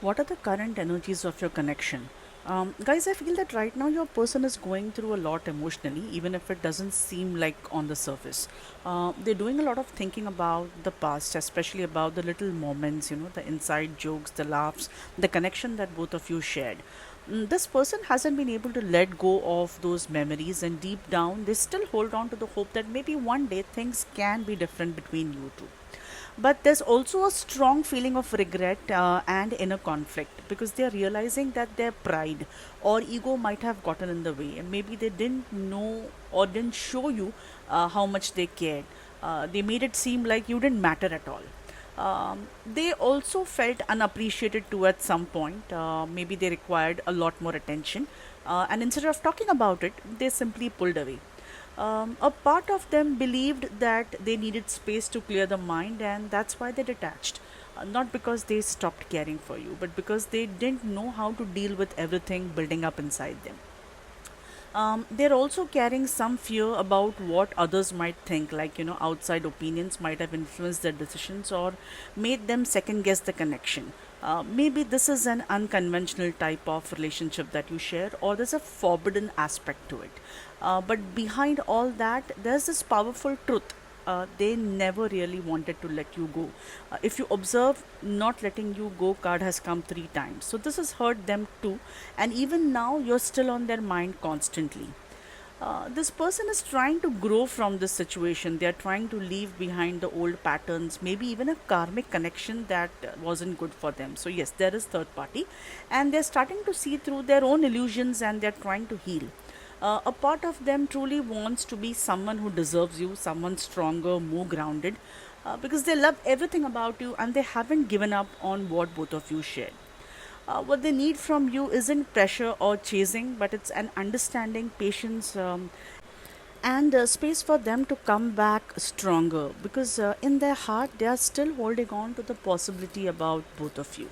What are the current energies of your connection? Guys, I feel that right now your person is going through a lot emotionally, even if it doesn't seem like on the surface. They're doing a lot of thinking about the past, especially about the little moments, the inside jokes, the laughs, the connection that both of you shared. This person hasn't been able to let go of those memories, and deep down, they still hold on to the hope that maybe one day things can be different between you two. But there's also a strong feeling of regret and inner conflict because they're realizing that their pride or ego might have gotten in the way, and maybe they didn't know or didn't show you how much they cared. They made it seem like you didn't matter at all. They also felt unappreciated too at some point. Maybe they required a lot more attention. And instead of talking about it, they simply pulled away. A part of them believed that they needed space to clear the mind, and that's why they detached. Not because they stopped caring for you, but because they didn't know how to deal with everything building up inside them. They're also carrying some fear about what others might think, like, outside opinions might have influenced their decisions or made them second guess the connection. Maybe this is an unconventional type of relationship that you share, or there's a forbidden aspect to it. But behind all that, there's this powerful truth. They never really wanted to let you go. If you observe, not letting you go card has come three times. So this has hurt them too, and even now you're still on their mind constantly. This person is trying to grow from this situation. They are trying to leave behind the old patterns, maybe even a karmic connection that wasn't good for them. So, yes, there is third party, and they're starting to see through their own illusions and they're trying to heal. A part of them truly wants to be someone who deserves you, someone stronger, more grounded, because they love everything about you and they haven't given up on what both of you shared. What they need from you isn't pressure or chasing, but it's an understanding, patience, and space for them to come back stronger because in their heart they are still holding on to the possibility about both of you.